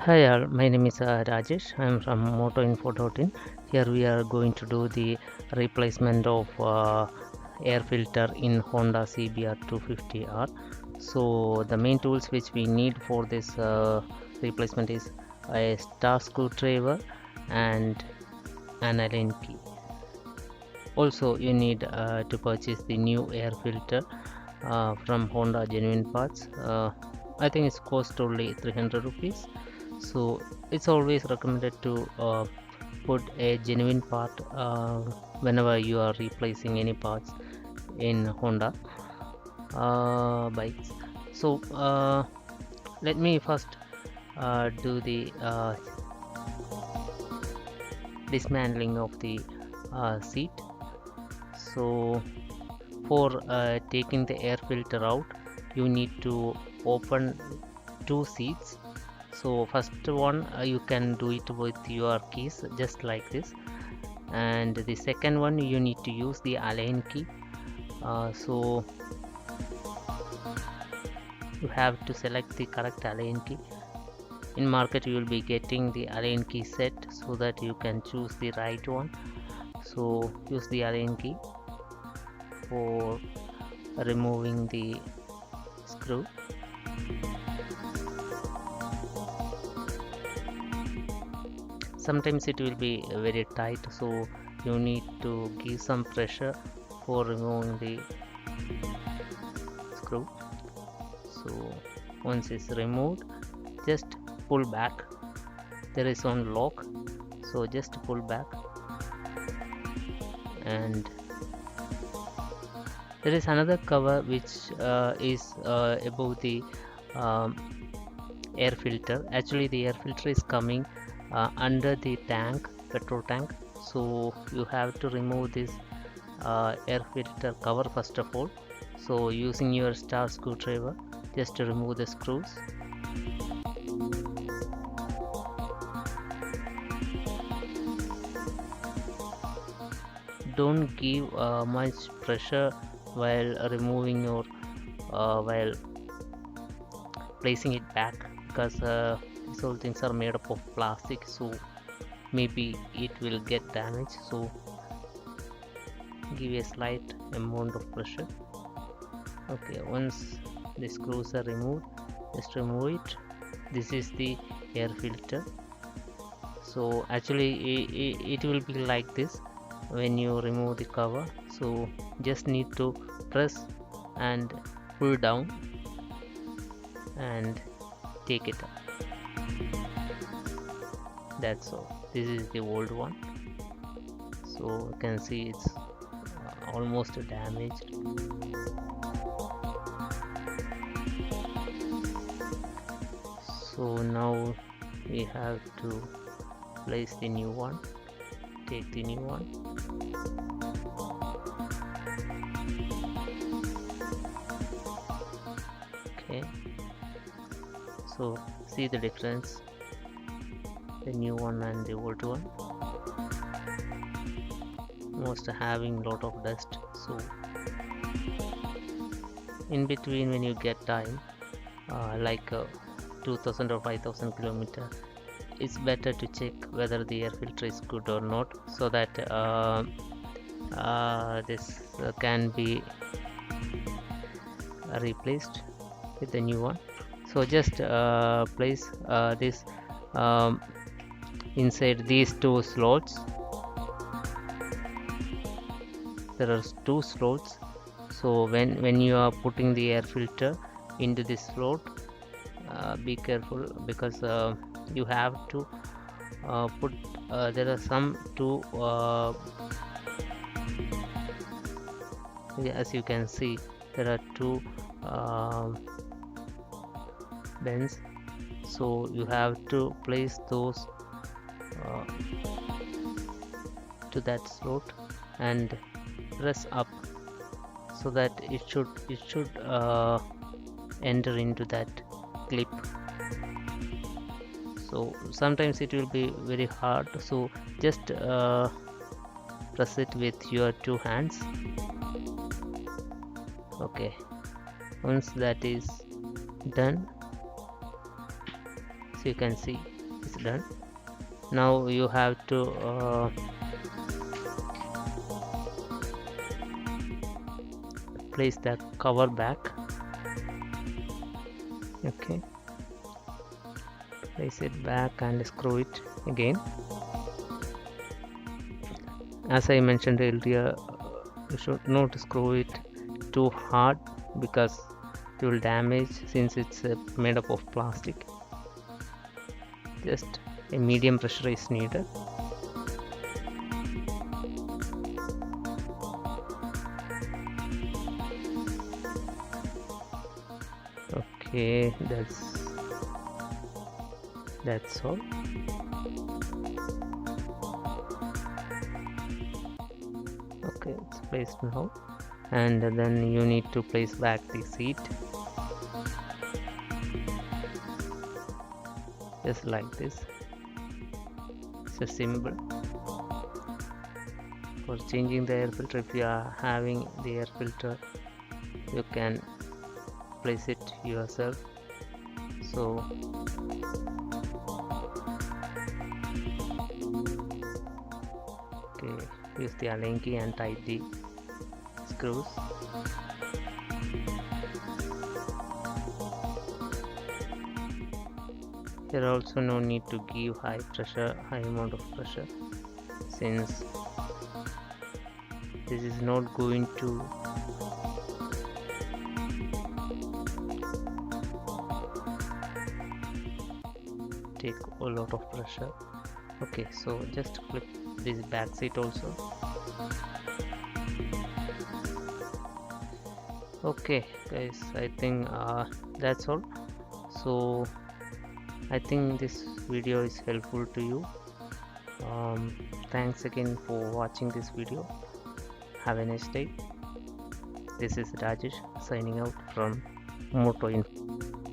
Hi all, my name is Rajesh. I am from motoinfo.in. Here we are going to do the replacement of air filter in Honda CBR250R. So the main tools which we need for this replacement is a star screwdriver and an Allen key. Also you need to purchase the new air filter from Honda Genuine Parts. I think it's cost only 300 rupees. So it's always recommended to put a genuine part whenever you are replacing any parts in Honda bikes. So let me first do the dismantling of the seat. So for taking the air filter out, you need to open two seats. So first one you can do it with your keys just like this, and the second one you need to use the Allen key. So you have to select the correct Allen key. In market you will be getting the Allen key set so that you can choose the right one. So use the Allen key for removing the screw. Sometimes it will be very tight, so you need to give some pressure for removing the screw. So once it's removed, just pull back. There is one lock, so just pull back, and there is another cover which is above the air filter. Actually the air filter is coming under the tank, petrol tank, so you have to remove this air filter cover first of all. So using your star screwdriver, just to remove the screws. Don't give much pressure while removing your while placing it back, because these all things are made up of plastic, so maybe it will get damaged. So give a slight amount of pressure. Okay, once the screws are removed, just remove it. This is the air filter. So actually it will be like this when you remove the cover. So just need to press and pull down and take it up. That's all. This is the old one, so you can see it's almost damaged. So now we have to place the new one. Take the new one. Okay, so see the difference, the new one and the old one. Most having lot of dust, so in between when you get time, like 2000 or 5000 kilometer, it's better to check whether the air filter is good or not, so that this can be replaced with the new one. So just place this inside these two slots. There are two slots, so when you are putting the air filter into this slot, be careful, because you have to put there are some two as you can see, there are two bends, so you have to place those to that slot and press up, so that it should enter into that clip. So sometimes it will be very hard, so just press it with your two hands. Okay, once that is done, so you can see done. Now you have to place the cover back. Okay, place it back and screw it again. As I mentioned earlier, you should not screw it too hard because it will damage, since it's made up of plastic. Just a medium pressure is needed. Okay, that's all. Okay, it's placed now, and then you need to place back the seat, just like this. It's a symbol for changing the air filter. If you are having the air filter, you can place it yourself. So okay, use the Allen key and tight the screws. There also no need to give high amount of pressure, since this is not going to take a lot of pressure. Okay, so just flip this back seat also. Okay guys, I think that's all. So I think this video is helpful to you. Thanks again for watching this video. Have a nice day. This is Rajesh signing out from Moto Info.